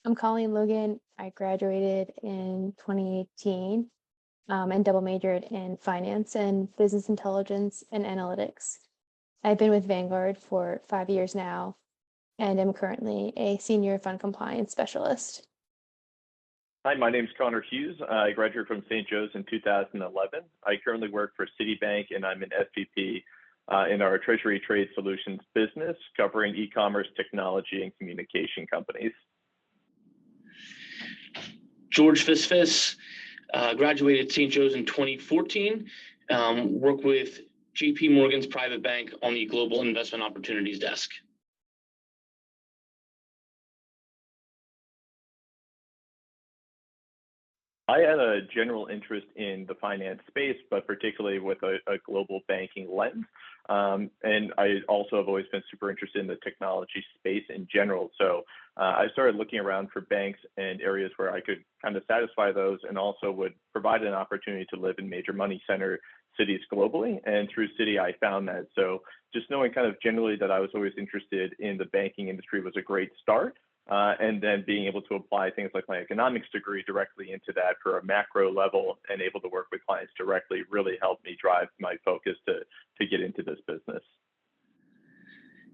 I'm Colleen Logan. I graduated in 2018 and double majored in finance and business intelligence and analytics. I've been with Vanguard for 5 years now and am currently a senior fund compliance specialist. Hi, my name is Connor Hughes. I graduated from St. Joe's in 2011. I currently work for Citibank, and I'm an SVP in our Treasury Trade Solutions business, covering e-commerce, technology, and communication companies. George Fisfis, graduated St. Joe's in 2014, worked with JP Morgan's private bank on the Global Investment Opportunities desk. I had a general interest in the finance space, but particularly with a global banking lens. And I also have always been super interested in the technology space in general. So I started looking around for banks and areas where I could kind of satisfy those and also would provide an opportunity to live in major money center cities globally. And through Citi, I found that. So just knowing kind of generally that I was always interested in the banking industry was a great start. And then being able to apply things like my economics degree directly into that for a macro level and able to work with clients directly really helped me drive my focus to get into this business.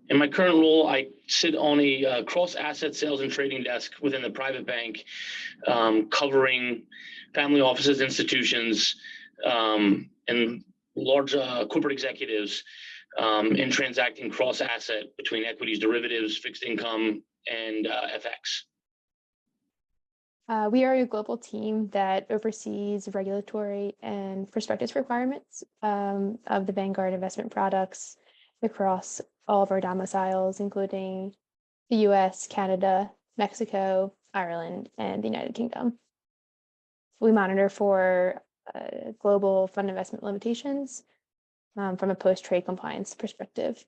In my current role, I sit on a cross-asset sales and trading desk within the private bank, covering family offices, institutions, and large corporate executives in transacting cross-asset between equities, derivatives, fixed income, and FX. We are a global team that oversees regulatory and prospectus requirements of the Vanguard investment products across all of our domiciles, including the US, Canada, Mexico, Ireland, and the United Kingdom. We monitor for global fund investment limitations from a post-trade compliance perspective.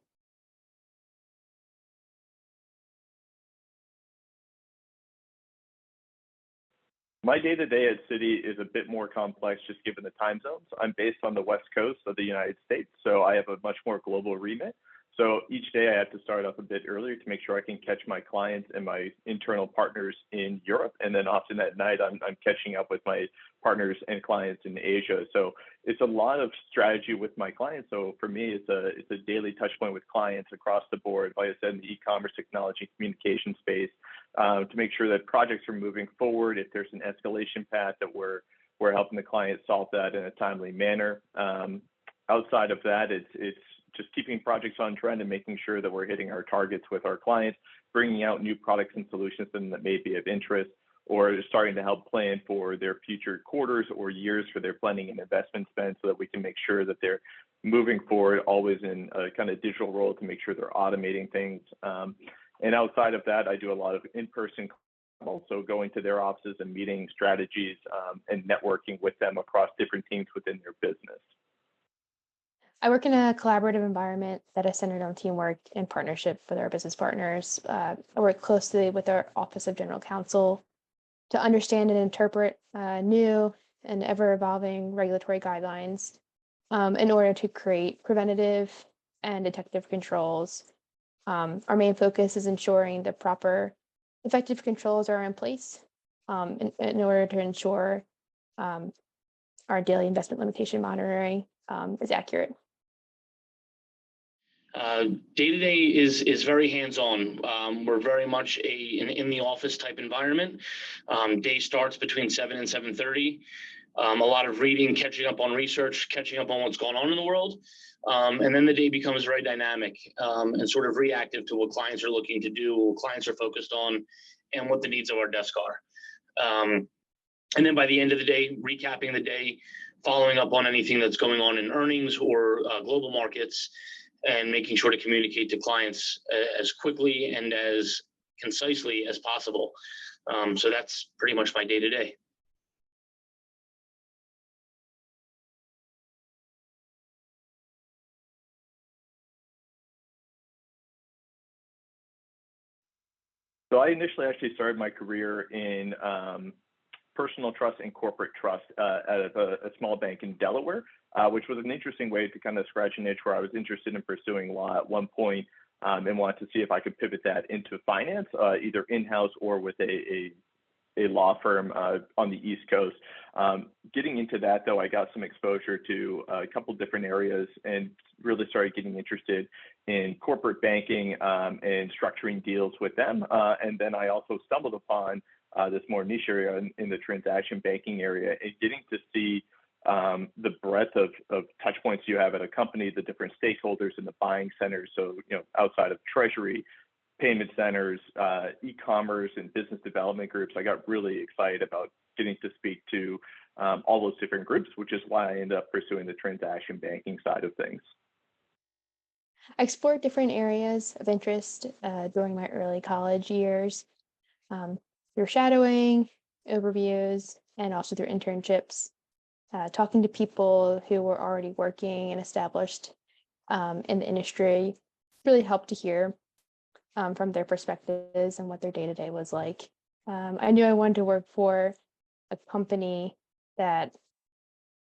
My day-to-day at Citi is a bit more complex just given the time zones. I'm based on the West Coast of the United States, so I have a much more global remit. So each day I have to start off a bit earlier to make sure I can catch my clients and my internal partners in Europe. And then often at night, I'm catching up with my partners and clients in Asia. So it's a lot of strategy with my clients. So for me, it's a daily touch point with clients across the board, like I said, in the e-commerce technology communication space, to make sure that projects are moving forward. If there's an escalation path, that we're helping the client solve that in a timely manner. Outside of that, it's just keeping projects on trend and making sure that we're hitting our targets with our clients, bringing out new products and solutions to them that may be of interest, or starting to help plan for their future quarters or years for their planning and investment spend so that we can make sure that they're moving forward always in a kind of digital role to make sure they're automating things. And outside of that, I do a lot of in-person, also going to their offices and meeting strategies and networking with them across different teams within their business. I work in a collaborative environment that is centered on teamwork and partnership with our business partners. I work closely with our Office of General Counsel to understand and interpret new and ever-evolving regulatory guidelines in order to create preventative and detective controls. Our main focus is ensuring the proper effective controls are in place in order to ensure our daily investment limitation monitoring is accurate. Day-to-day is very hands-on. We're very much an in-the-office type environment. Day starts between 7 and 7:30. A lot of reading, catching up on research, catching up on what's going on in the world. And then the day becomes very dynamic and sort of reactive to what clients are looking to do, what clients are focused on, and what the needs of our desk are. And then by the end of the day, recapping the day, following up on anything that's going on in earnings or global markets, and making sure to communicate to clients as quickly and as concisely as possible. So that's pretty much my day-to-day. So I initially actually started my career in personal trust and corporate trust at a small bank in Delaware, which was an interesting way to kind of scratch an itch where I was interested in pursuing law at one point. and wanted to see if I could pivot that into finance, either in-house or with a law firm on the East Coast. Getting into that, though, I got some exposure to a couple different areas and really started getting interested in corporate banking and structuring deals with them. And then I also stumbled upon this more niche area in the transaction banking area, and getting to see the breadth of touch points you have at a company, the different stakeholders in the buying centers. So, outside of treasury, payment centers, e-commerce, and business development groups, I got really excited about getting to speak to all those different groups, which is why I ended up pursuing the transaction banking side of things. I explored different areas of interest during my early college years through shadowing, overviews, and also through internships. Talking to people who were already working and established in the industry really helped to hear from their perspectives and what their day-to-day was like. I knew I wanted to work for a company that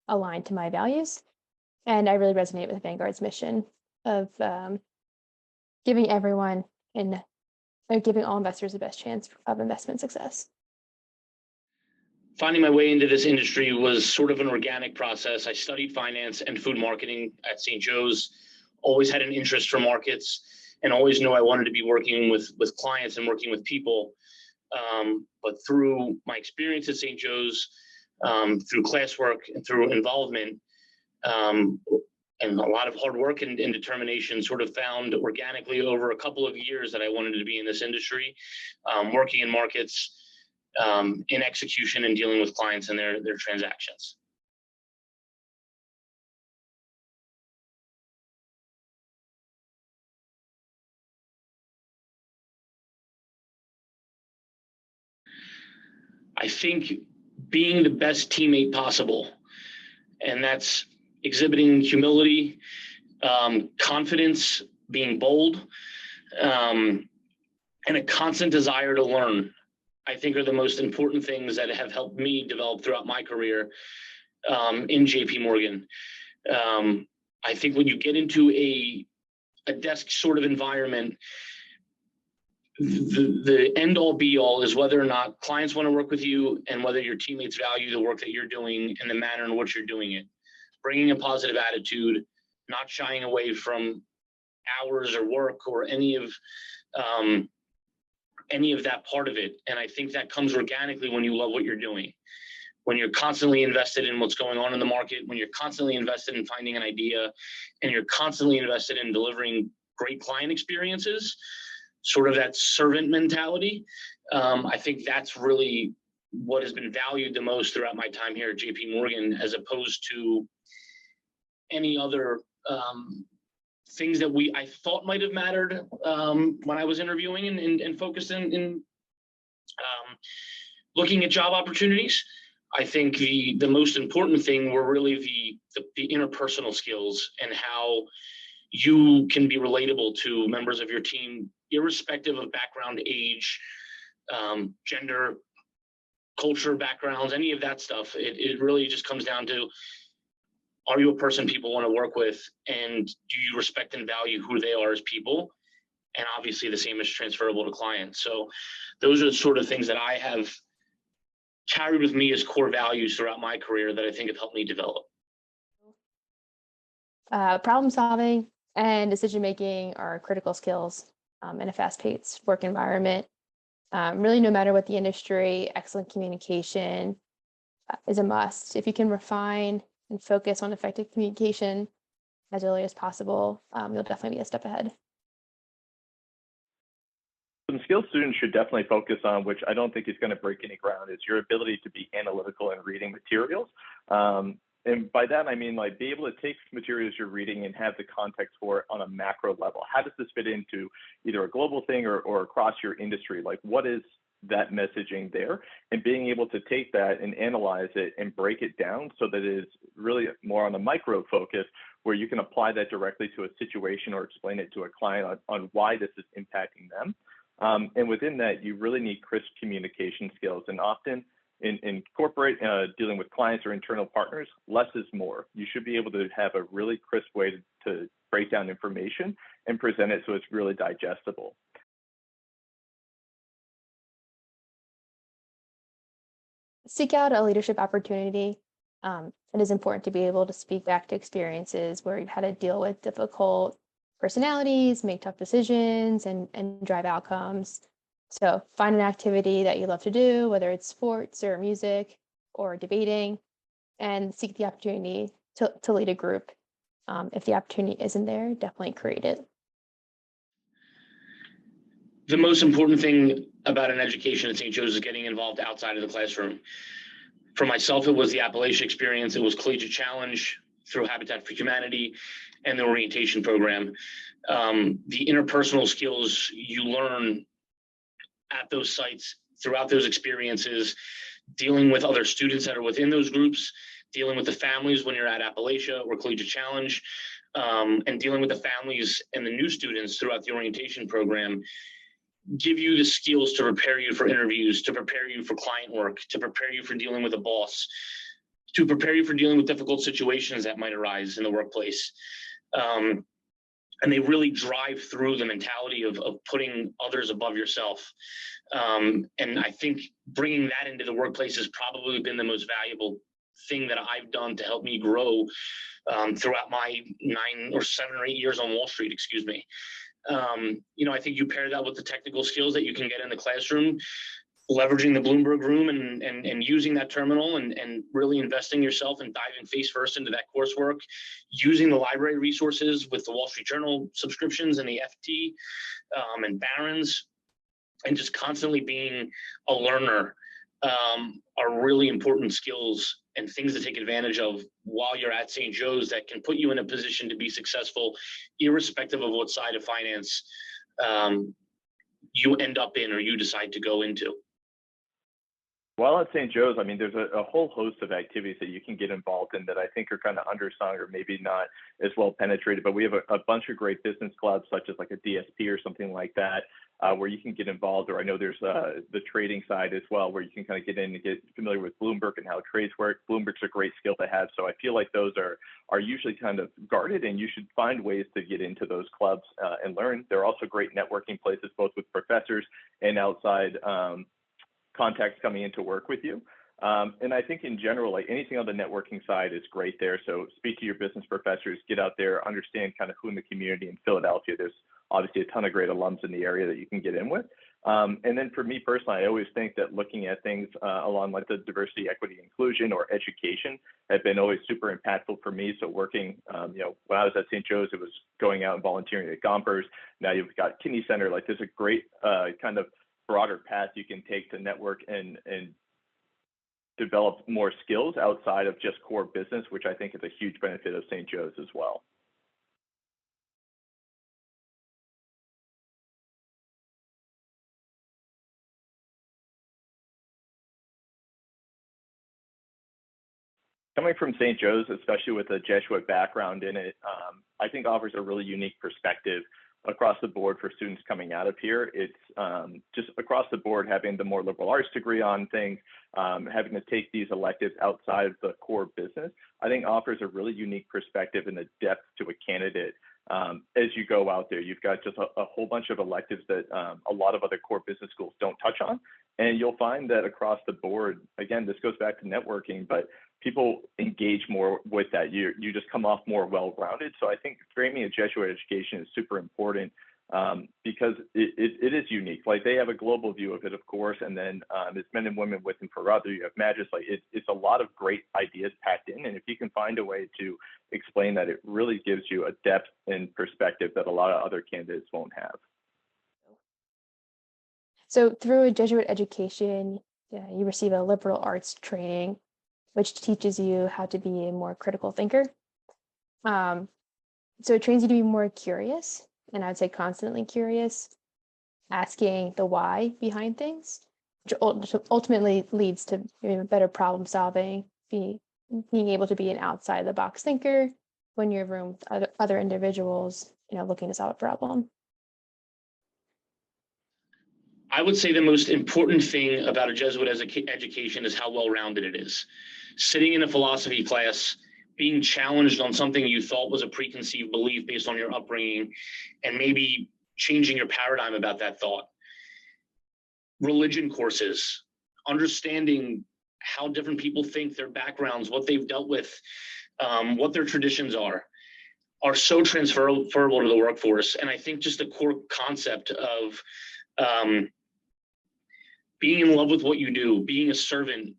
aligned to my values, and I really resonate with Vanguard's mission of giving everyone and giving all investors the best chance of investment success. Finding my way into this industry was sort of an organic process. I studied finance and food marketing at St. Joe's, always had an interest for markets, and always knew I wanted to be working with clients and working with people. But through my experience at St. Joe's, through classwork and through involvement, and a lot of hard work and determination, sort of found organically over a couple of years that I wanted to be in this industry, working in markets, in execution and dealing with clients and their transactions. I think being the best teammate possible, and that's exhibiting humility, confidence, being bold, and a constant desire to learn, I think are the most important things that have helped me develop throughout my career in JP Morgan. I think when you get into a desk sort of environment, the end all be all is whether or not clients want to work with you and whether your teammates value the work that you're doing and the manner in which you're doing it. Bringing a positive attitude, not shying away from hours or work or any of that part of it. And I think that comes organically when you love what you're doing. When you're constantly invested in what's going on in the market, when you're constantly invested in finding an idea, and you're constantly invested in delivering great client experiences, sort of that servant mentality. I think that's really what has been valued the most throughout my time here at JP Morgan, as opposed to any other things that I thought might have mattered when I was interviewing and focused in looking at job opportunities. I think the most important thing were really the interpersonal skills and how you can be relatable to members of your team, irrespective of background, age, gender, culture, backgrounds, any of that stuff. It really just comes down to, are you a person people want to work with, and do you respect and value who they are as people? And obviously the same is transferable to clients. So those are the sort of things that I have carried with me as core values throughout my career that I think have helped me develop. Problem solving and decision making are critical skills in a fast-paced work environment. Really, no matter what the industry, excellent communication is a must. If you can refine and focus on effective communication as early as possible, you'll definitely be a step ahead. Some skills students should definitely focus on, which I don't think is going to break any ground, is your ability to be analytical in reading materials. And by that, I mean, like, be able to take materials you're reading and have the context for it on a macro level. How does this fit into either a global thing or across your industry? Like, what is that messaging there? And being able to take that and analyze it and break it down so that it is really more on a micro focus, where you can apply that directly to a situation or explain it to a client on why this is impacting them. And within that, you really need crisp communication skills. And often in corporate, dealing with clients or internal partners, less is more. You should be able to have a really crisp way to break down information and present it so it's really digestible. Seek out a leadership opportunity. It is important to be able to speak back to experiences where you've had to deal with difficult personalities, make tough decisions, and drive outcomes. So find an activity that you love to do, whether it's sports or music or debating, and seek the opportunity to lead a group. If the opportunity isn't there, definitely create it. The most important thing about an education at St. Joe's is getting involved outside of the classroom. For myself, it was the Appalachia experience. It was Collegiate Challenge through Habitat for Humanity and the orientation program. The interpersonal skills you learn at those sites throughout those experiences, dealing with other students that are within those groups, dealing with the families when you're at Appalachia or Collegiate Challenge, and dealing with the families and the new students throughout the orientation program, give you the skills to prepare you for interviews, to prepare you for client work, to prepare you for dealing with a boss, to prepare you for dealing with difficult situations that might arise in the workplace. And they really drive through the mentality of putting others above yourself. And I think bringing that into the workplace has probably been the most valuable thing that I've done to help me grow throughout my 7 or 8 years on Wall Street, excuse me. I think you pair that with the technical skills that you can get in the classroom, leveraging the Bloomberg room and using that terminal and really investing yourself and diving face first into that coursework, using the library resources with the Wall Street Journal subscriptions and the FT and Barron's, and just constantly being a learner are really important skills and things to take advantage of while you're at St. Joe's that can put you in a position to be successful, irrespective of what side of finance you end up in or you decide to go into. While at St. Joe's, I mean, there's a whole host of activities that you can get involved in that I think are kind of undersung or maybe not as well penetrated, but we have a bunch of great business clubs, such as like a DSP or something like that, where you can get involved. Or I know there's the trading side as well, where you can kind of get in and get familiar with Bloomberg and how trades work. Bloomberg's a great skill to have. So I feel like those are usually kind of guarded, and you should find ways to get into those clubs and learn. They're also great networking places, both with professors and outside contacts coming in to work with you. And I think in general, like anything on the networking side is great there. So speak to your business professors, get out there, understand kind of who in the community in Philadelphia. There's obviously a ton of great alums in the area that you can get in with. And then for me personally, I always think that looking at things along like the diversity, equity, inclusion, or education have been always super impactful for me. So working, when I was at St. Joe's, it was going out and volunteering at Gompers. Now you've got Kidney Center. Like there's a great kind of broader path you can take to network and develop more skills outside of just core business, which I think is a huge benefit of St. Joe's as well. Coming from St. Joe's, especially with a Jesuit background in it, I think offers a really unique perspective across the board for students coming out of here. It's just across the board, having the more liberal arts degree on things, having to take these electives outside of the core business, I think offers a really unique perspective and a depth to a candidate. As you go out there, you've got just a whole bunch of electives that a lot of other core business schools don't touch on. And you'll find that across the board, again, this goes back to networking, but people engage more with that. You just come off more well-rounded. So I think framing a Jesuit education is super important because it is unique. Like they have a global view of it, of course, and then it's men and women with and for other. You have Magis. Like it's a lot of great ideas packed in, and if you can find a way to explain that, it really gives you a depth and perspective that a lot of other candidates won't have. So through a Jesuit education, you receive a liberal arts training, which teaches you how to be a more critical thinker. So it trains you to be more curious, and I would say constantly curious, asking the why behind things, which ultimately leads to better problem solving, being able to be an outside the box thinker when you're in a room with other individuals, looking to solve a problem. I would say the most important thing about a Jesuit education is how well-rounded it is. Sitting in a philosophy class, being challenged on something you thought was a preconceived belief based on your upbringing, and maybe changing your paradigm about that thought. Religion courses, understanding how different people think, their backgrounds, what they've dealt with, what their traditions are so transferable to the workforce. And I think just the core concept of being in love with what you do, being a servant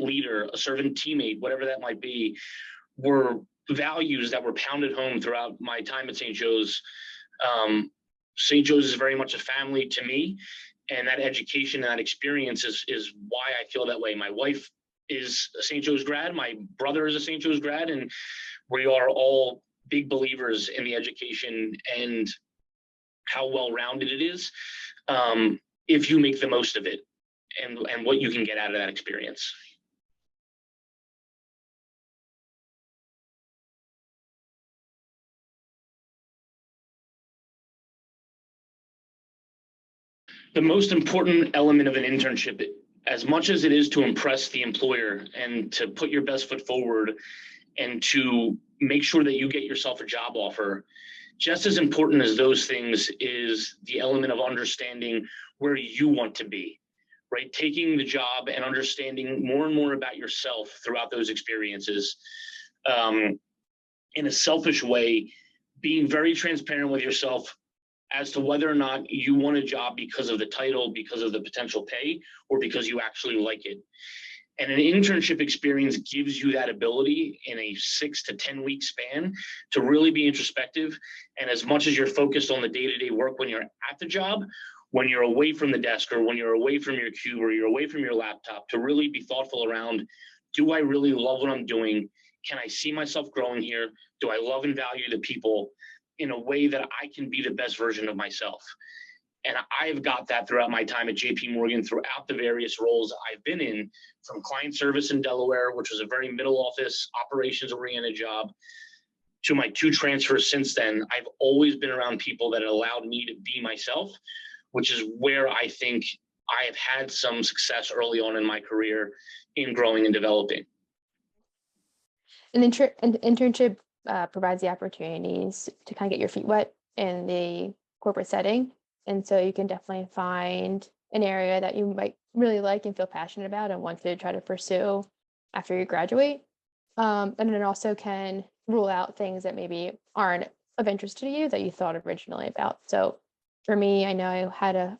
leader, a servant teammate, whatever that might be, were values that were pounded home throughout my time at St. Joe's. St. Joe's is very much a family to me, and that education and that experience is why I feel that way. My wife is a St. Joe's grad, my brother is a St. Joe's grad, and we are all big believers in the education and how well-rounded it is, if you make the most of it and what you can get out of that experience. The most important element of an internship, as much as it is to impress the employer and to put your best foot forward and to make sure that you get yourself a job offer, just as important as those things is the element of understanding where you want to be, right? Taking the job and understanding more and more about yourself throughout those experiences. In a selfish way, being very transparent with yourself as to whether or not you want a job because of the title, because of the potential pay, or because you actually like it. And an internship experience gives you that ability in a 6 to 10 week span to really be introspective. And as much as you're focused on the day-to-day work when you're at the job, when you're away from the desk or when you're away from your cube or you're away from your laptop, to really be thoughtful around, do I really love what I'm doing? Can I see myself growing here? Do I love and value the people in a way that I can be the best version of myself? And I've got that throughout my time at JP Morgan, throughout the various roles I've been in, from client service in Delaware, which was a very middle office, operations-oriented job, to my 2 transfers since then. I've always been around people that allowed me to be myself, which is where I think I have had some success early on in my career in growing and developing. An internship provides the opportunities to kind of get your feet wet in the corporate setting. And so you can definitely find an area that you might really like and feel passionate about and want to try to pursue after you graduate. And it also can rule out things that maybe aren't of interest to you that you thought originally about. So for me, I know I had a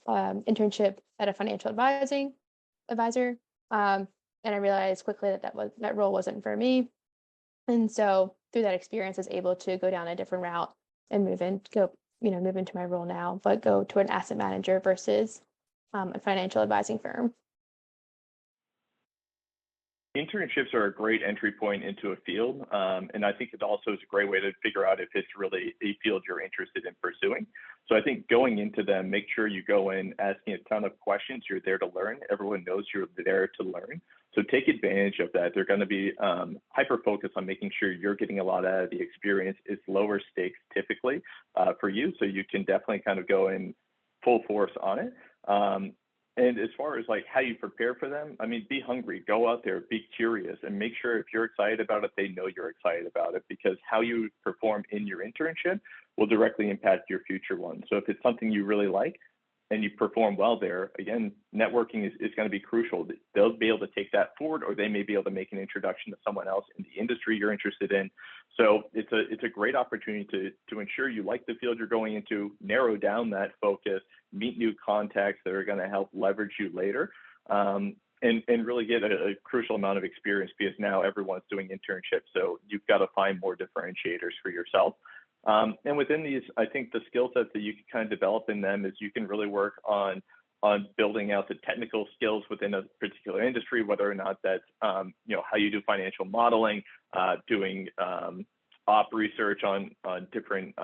internship at a financial advisor, and I realized quickly that role wasn't for me. And so through that experience, I was able to go down a different route and move into my role now, but go to an asset manager versus a financial advising firm. Internships are a great entry point into a field, and I think it also is a great way to figure out if it's really a field you're interested in pursuing. So I think going into them, make sure you go in asking a ton of questions. You're there to learn. Everyone knows you're there to learn. So take advantage of that. They're going to be hyper-focused on making sure you're getting a lot out of the experience. It's lower stakes typically for you, so you can definitely kind of go in full force on it. And as far as like how you prepare for them, I mean, be hungry, go out there, be curious, and make sure if you're excited about it, they know you're excited about it, because how you perform in your internship will directly impact your future one. So if it's something you really like and you perform well there, again, networking is going to be crucial. They'll be able to take that forward, or they may be able to make an introduction to someone else in the industry you're interested in. So it's a great opportunity to ensure you like the field you're going into, narrow down that focus, meet new contacts that are going to help leverage you later, and really get a crucial amount of experience, because now everyone's doing internships. So you've got to find more differentiators for yourself. And within these, I think the skill sets that you can kind of develop in them is you can really work on building out the technical skills within a particular industry, whether or not that's, how you do financial modeling, doing op research on different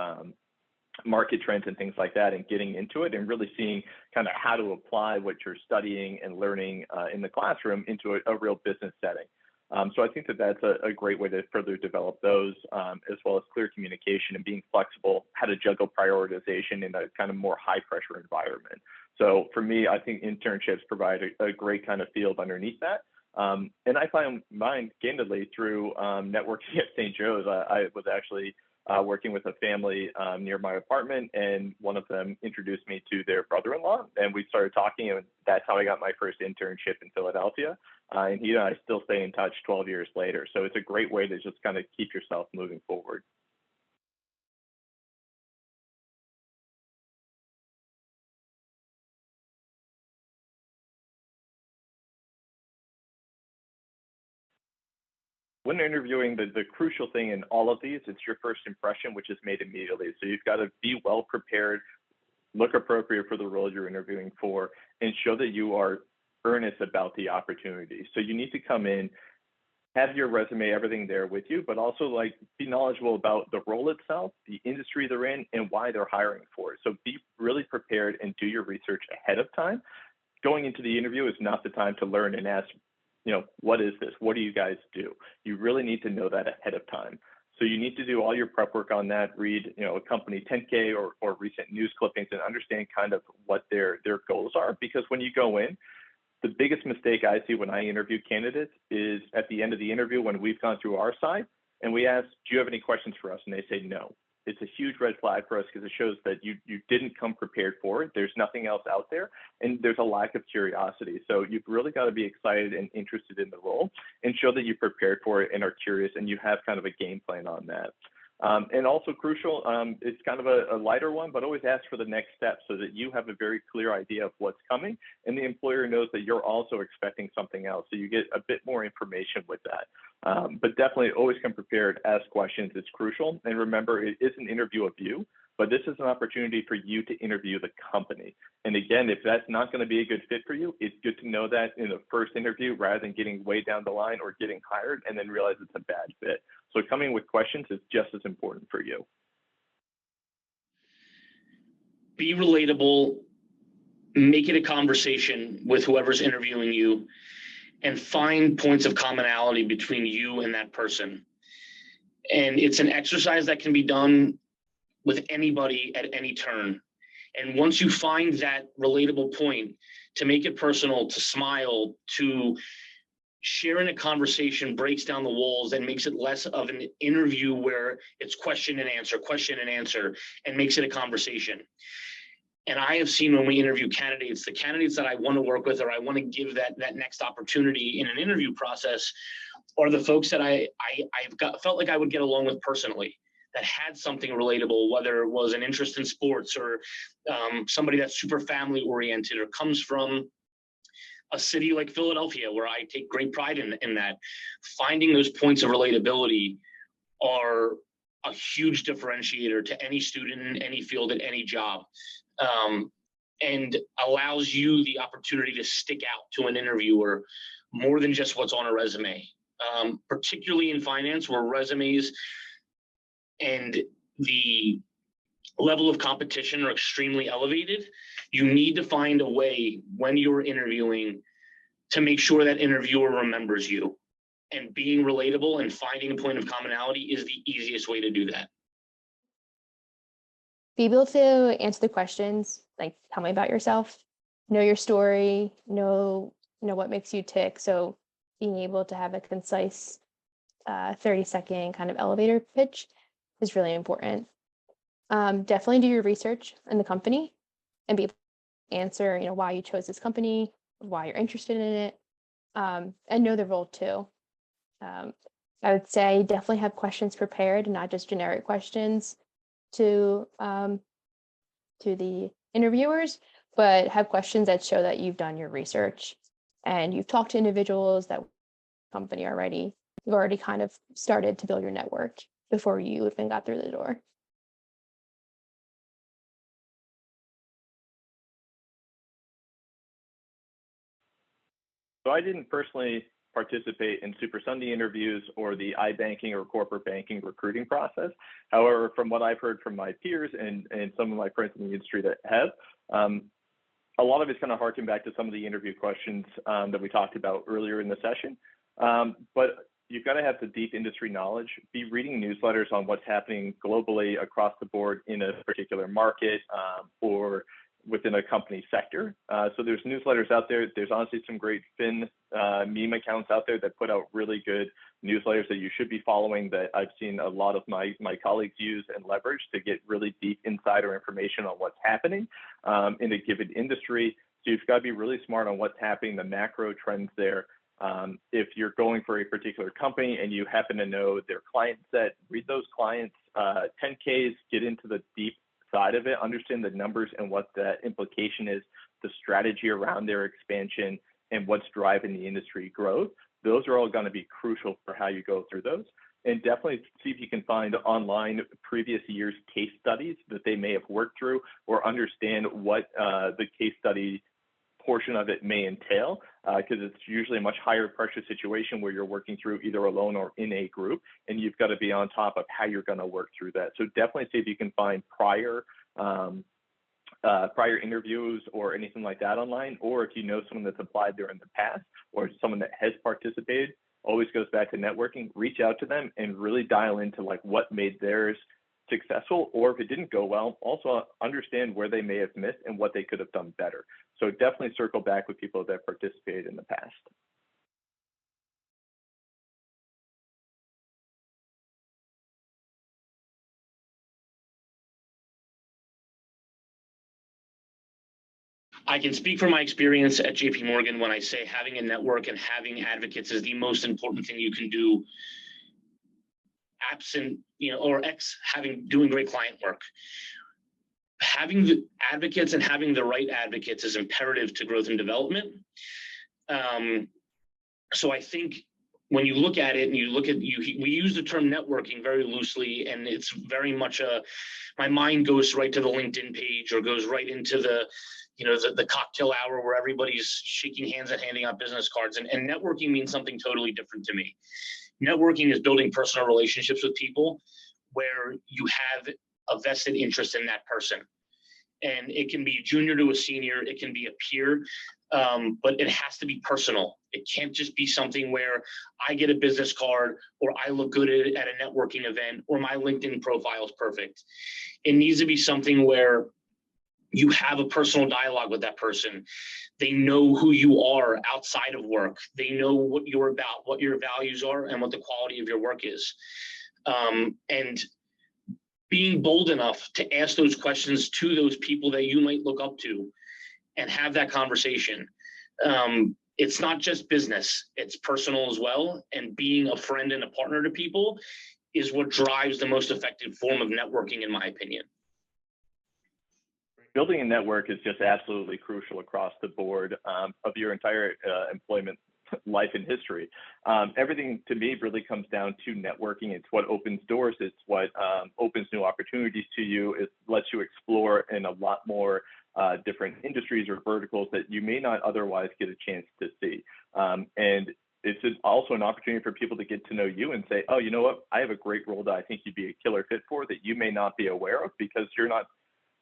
market trends and things like that, and getting into it and really seeing kind of how to apply what you're studying and learning in the classroom into a real business setting. So I think that that's a great way to further develop those, as well as clear communication and being flexible, how to juggle prioritization in a kind of more high pressure environment. So for me, I think internships provide a great kind of field underneath that. And I found mine candidly through networking at St. Joe's. I was actually working with a family near my apartment, and one of them introduced me to their brother-in-law, and we started talking, and that's how I got my first internship in Philadelphia. And he and I still stay in touch 12 years later. So it's a great way to just kind of keep yourself moving forward. When interviewing, the crucial thing in all of these, it's your first impression, which is made immediately. So you've got to be well prepared, look appropriate for the role you're interviewing for, and show that you are earnest about the opportunity. So you need to come in, have your resume, everything there with you, but also like be knowledgeable about the role itself, the industry they're in, and why they're hiring for it. So be really prepared and do your research ahead of time. Going into the interview is not the time to learn and ask, what is this? What do you guys do? You really need to know that ahead of time. So you need to do all your prep work on that, read, a company 10K or recent news clippings and understand kind of what their goals are. Because when you go in, the biggest mistake I see when I interview candidates is at the end of the interview when we've gone through our side and we ask, do you have any questions for us? And they say no. It's a huge red flag for us because it shows that you didn't come prepared for it. There's nothing else out there, and there's a lack of curiosity. So you've really got to be excited and interested in the role and show that you prepared for it and are curious and you have kind of a game plan on that. And also crucial, it's kind of a lighter one, but always ask for the next step so that you have a very clear idea of what's coming and the employer knows that you're also expecting something else. So you get a bit more information with that. But definitely always come prepared, ask questions, it's crucial. And remember, it is an interview of you, but this is an opportunity for you to interview the company. And again, if that's not going to be a good fit for you, it's good to know that in the first interview rather than getting way down the line or getting hired and then realize it's a bad fit. So coming with questions is just as important for you. Be relatable, make it a conversation with whoever's interviewing you, and find points of commonality between you and that person. And it's an exercise that can be done with anybody at any turn. And once you find that relatable point, to make it personal, to smile, to sharing a conversation breaks down the walls and makes it less of an interview where it's question and answer, and makes it a conversation. And I have seen when we interview candidates, the candidates that I want to work with or I want to give that next opportunity in an interview process are the folks that felt like I would get along with personally, that had something relatable, whether it was an interest in sports or somebody that's super family oriented or comes from a city like Philadelphia, where I take great pride in that. Finding those points of relatability are a huge differentiator to any student in any field at any job, and allows you the opportunity to stick out to an interviewer more than just what's on a resume, particularly in finance where resumes and the level of competition are extremely elevated. You need to find a way when you're interviewing to make sure that interviewer remembers you. And being relatable and finding a point of commonality is the easiest way to do that. Be able to answer the questions, like tell me about yourself, know your story, know what makes you tick. So being able to have a concise 30-second kind of elevator pitch is really important. Definitely do your research in the company and be able to answer, why you chose this company, why you're interested in it, and know the role too. I would say definitely have questions prepared and not just generic questions to the interviewers, but have questions that show that you've done your research and you've talked to individuals that company already. You've already kind of started to build your network before you even got through the door. So I didn't personally participate in Super Sunday interviews or the iBanking or corporate banking recruiting process. However, from what I've heard from my peers and some of my friends in the industry that have, a lot of it's kind of harking back to some of the interview questions that we talked about earlier in the session. But you've got to have the deep industry knowledge, be reading newsletters on what's happening globally across the board in a particular market or within a company sector. So there's newsletters out there. There's honestly some great Fin meme accounts out there that put out really good newsletters that you should be following, that I've seen a lot of my colleagues use and leverage to get really deep insider information on what's happening in a given industry. So you've got to be really smart on what's happening, the macro trends there. If you're going for a particular company and you happen to know their client set, read those clients, 10Ks, get into the deep side of it, understand the numbers and what that implication is, the strategy around their expansion, and what's driving the industry growth. Those are all going to be crucial for how you go through those. And definitely see if you can find online previous years' case studies that they may have worked through, or understand what the case study portion of it may entail, because it's usually a much higher pressure situation where you're working through either alone or in a group, and you've got to be on top of how you're going to work through that. So definitely see if you can find prior interviews or anything like that online, or if you know someone that's applied there in the past or someone that has participated. Always goes back to networking. Reach out to them and really dial into like what made theirs successful, or if it didn't go well, also understand where they may have missed and what they could have done better. So definitely circle back with people that participated in the past. I can speak from my experience at JP Morgan when I say having a network and having advocates is the most important thing you can do, absent, or doing great client work. Having the advocates and having the right advocates is imperative to growth and development. So I think when you look at it and we use the term networking very loosely, and it's very much my mind goes right to the LinkedIn page, or goes right into the cocktail hour where everybody's shaking hands and handing out business cards. And networking means something totally different to me. Networking is building personal relationships with people where you have a vested interest in that person. And it can be junior to a senior, it can be a peer, but it has to be personal. It can't just be something where I get a business card, or I look good at a networking event, or my LinkedIn profile is perfect. It needs to be something where you have a personal dialogue with that person. They know who you are outside of work. They know what you're about, what your values are, and what the quality of your work is. And being bold enough to ask those questions to those people that you might look up to and have that conversation. It's not just business, it's personal as well. And being a friend and a partner to people is what drives the most effective form of networking, in my opinion. Building a network is just absolutely crucial across the board of your entire employment life and history. Everything to me really comes down to networking. It's what opens doors. It's what opens new opportunities to you. It lets you explore in a lot more different industries or verticals that you may not otherwise get a chance to see. And it's also an opportunity for people to get to know you and say, oh, you know what? I have a great role that I think you'd be a killer fit for that you may not be aware of because you're not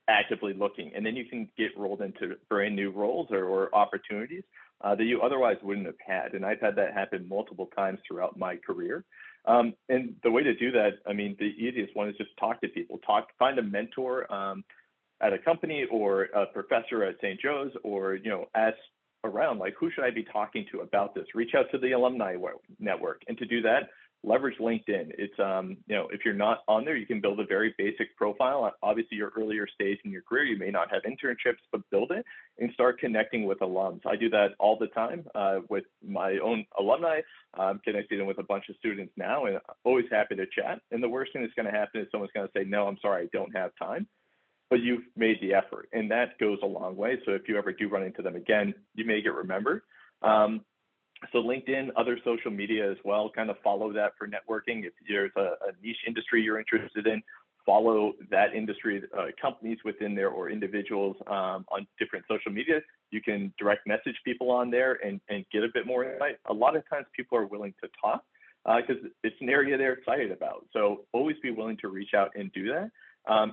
actively looking. And then you can get rolled into brand new roles or opportunities that you otherwise wouldn't have had. And I've had that happen multiple times throughout my career. And the way to do that, I mean, the easiest one is just talk to people, find a mentor at a company, or a professor at St. Joe's, or, ask around, like, who should I be talking to about this? Reach out to the alumni network. And to do that, leverage LinkedIn. It's, if you're not on there, you can build a very basic profile. Obviously, your earlier stage in your career, you may not have internships, but build it and start connecting with alums. I do that all the time with my own alumni. I'm connecting with a bunch of students now, and always happy to chat. And the worst thing that's going to happen is someone's going to say, no, I'm sorry, I don't have time. But you've made the effort, and that goes a long way. So if you ever do run into them again, you may get remembered. So LinkedIn, other social media as well, kind of follow that for networking. If there's a niche industry you're interested in, follow that industry, companies within there or individuals on different social media. You can direct message people on there and get a bit more insight. A lot of times people are willing to talk because it's an area they're excited about. So always be willing to reach out and do that.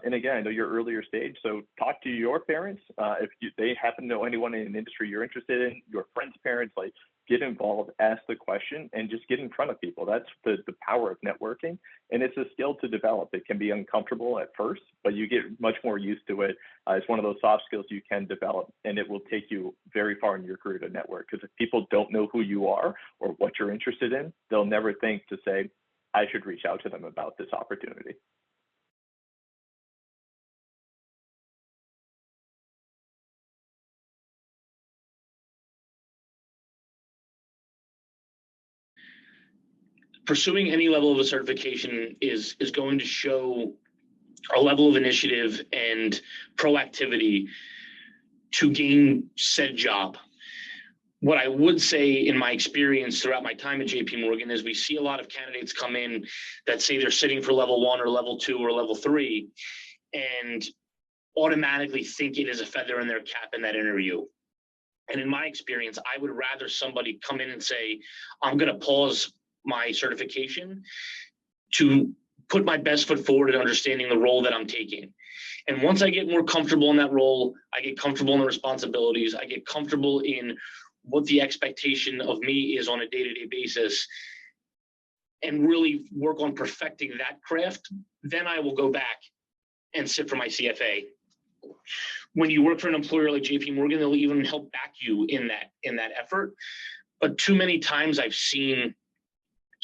And again, I know you're earlier stage, so talk to your parents. If they happen to know anyone in an industry you're interested in, your friends' parents, like get involved, ask the question, and just get in front of people. That's the power of networking. And it's a skill to develop. It can be uncomfortable at first, but you get much more used to it. It's one of those soft skills you can develop, and it will take you very far in your career to network. Because if people don't know who you are or what you're interested in, they'll never think to say, I should reach out to them about this opportunity. Pursuing any level of a certification is going to show a level of initiative and proactivity to gain said job. What I would say in my experience throughout my time at JP Morgan is we see a lot of candidates come in that say they're sitting for level 1 or level 2 or level 3 and automatically think it is a feather in their cap in that interview. And in my experience, I would rather somebody come in and say, I'm going to pause my certification to put my best foot forward in understanding the role that I'm taking. And once I get more comfortable in that role, I get comfortable in the responsibilities, I get comfortable in what the expectation of me is on a day-to-day basis, and really work on perfecting that craft, then I will go back and sit for my CFA. When you work for an employer like JP Morgan, they'll even help back you in that effort. But too many times I've seen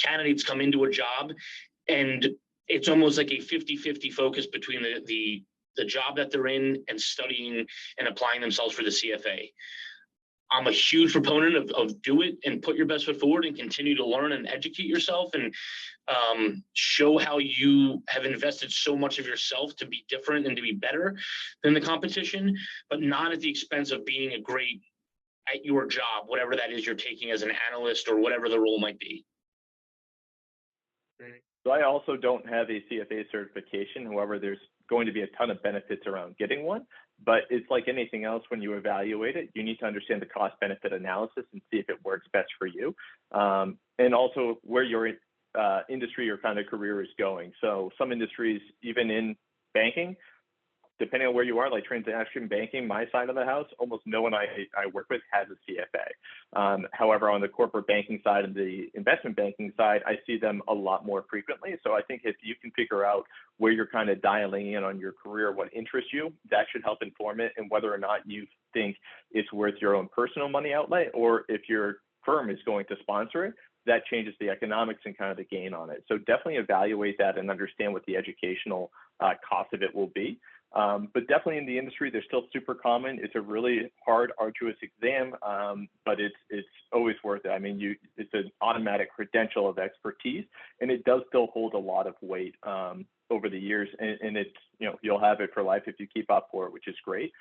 candidates come into a job and it's almost like a 50-50 focus between the job that they're in and studying and applying themselves for the CFA. I'm a huge proponent of do it and put your best foot forward and continue to learn and educate yourself and show how you have invested so much of yourself to be different and to be better than the competition, but not at the expense of being a great at your job, whatever that is you're taking as an analyst or whatever the role might be. So I also don't have a CFA certification. However, there's going to be a ton of benefits around getting one, but it's like anything else. When you evaluate it, you need to understand the cost benefit analysis and see if it works best for you. And also where your industry or kind of career is going. So some industries, even in banking, depending on where you are, like transaction banking, my side of the house, almost no one I work with has a CFA. However, on the corporate banking side and the investment banking side, I see them a lot more frequently. So I think if you can figure out where you're kind of dialing in on your career, what interests you, that should help inform it, and whether or not you think it's worth your own personal money outlay, or if your firm is going to sponsor it, that changes the economics and kind of the gain on it. So definitely evaluate that and understand what the educational cost of it will be. But definitely in the industry, they're still super common. It's a really hard, arduous exam, but it's always worth it. I mean, it's an automatic credential of expertise, and it does still hold a lot of weight over the years, and it's, you'll have it for life if you keep up for it, which is great.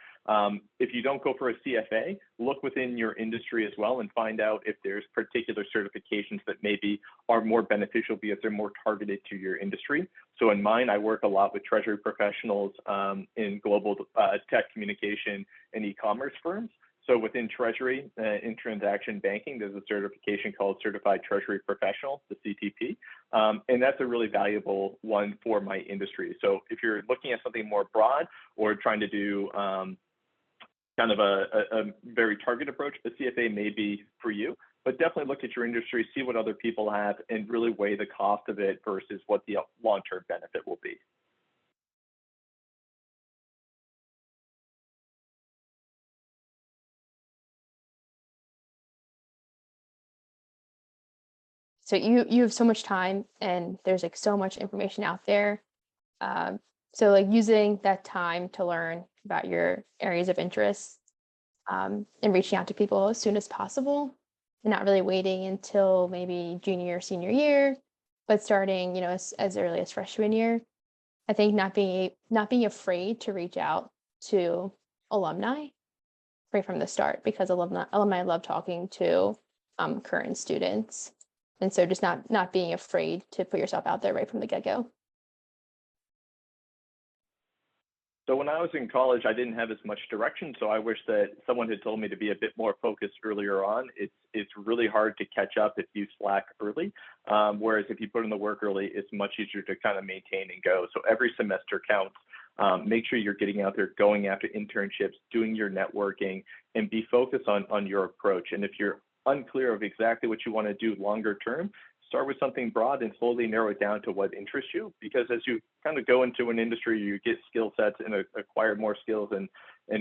If you don't go for a CFA, look within your industry as well and find out if there's particular certifications that maybe are more beneficial because they're more targeted to your industry. So in mine, I work a lot with treasury professionals in global tech communication and e-commerce firms. So within treasury, in transaction banking, there's a certification called Certified Treasury Professional, the CTP, and that's a really valuable one for my industry. So if you're looking at something more broad or trying to do kind of a very targeted approach, the CFA may be for you, but definitely look at your industry, see what other people have, and really weigh the cost of it versus what the long-term benefit will be. So you have so much time, and there's like so much information out there. So like using that time to learn about your areas of interest, and reaching out to people as soon as possible, and not really waiting until maybe junior or senior year, but starting, as early as freshman year. I think not being afraid to reach out to alumni right from the start, because alumni love talking to current students. And so just not being afraid to put yourself out there right from the get-go. So when I was in college, I didn't have as much direction. So I wish that someone had told me to be a bit more focused earlier on. It's really hard to catch up if you slack early. Whereas if you put in the work early, it's much easier to kind of maintain and go. So every semester counts. Make sure you're getting out there, going after internships, doing your networking, and be focused on your approach. And if you're unclear of exactly what you want to do longer term, start with something broad and slowly narrow it down to what interests you. Because as you kind of go into an industry, you get skill sets and acquire more skills and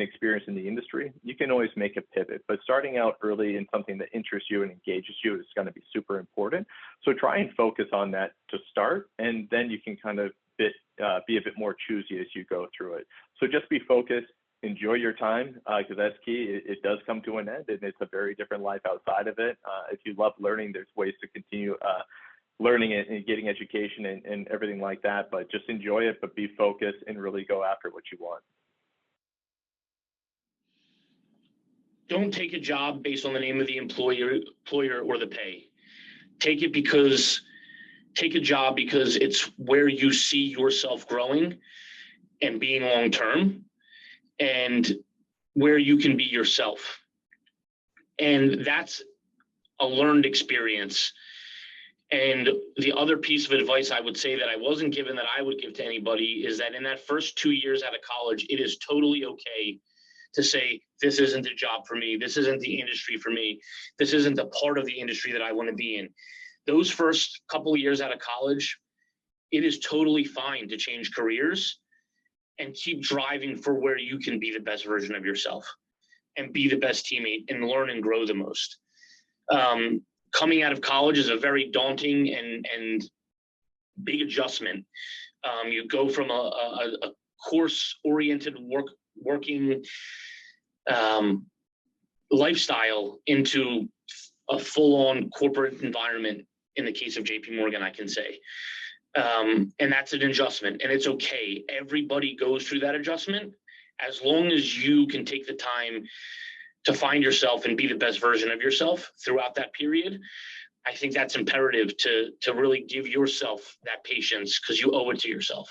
experience in the industry, you can always make a pivot. But starting out early in something that interests you and engages you is going to be super important. So try and focus on that to start, and then you can kind of be a bit more choosy as you go through it. So just be focused. Enjoy your time, because that's key. It does come to an end, and it's a very different life outside of it. If you love learning, there's ways to continue learning and getting education and everything like that. But just enjoy it, but be focused and really go after what you want. Don't take a job based on the name of the employer or the pay. Take a job because it's where you see yourself growing and being long term, and where you can be yourself. And that's a learned experience. And the other piece of advice I would say that I wasn't given that I would give to anybody is that in that first 2 years out of college, it is totally okay to say, this isn't a job for me. This isn't the industry for me. This isn't a part of the industry that I want to be in. Those first couple of years out of college, it is totally fine to change careers and keep driving for where you can be the best version of yourself and be the best teammate and learn and grow the most. Coming out of college is a very daunting and big adjustment. You go from a course-oriented working lifestyle into a full-on corporate environment. In the case of JP Morgan, I can say. And that's an adjustment, and it's okay. Everybody goes through that adjustment. As long as you can take the time to find yourself and be the best version of yourself throughout that period, I think that's imperative to really give yourself that patience, because you owe it to yourself.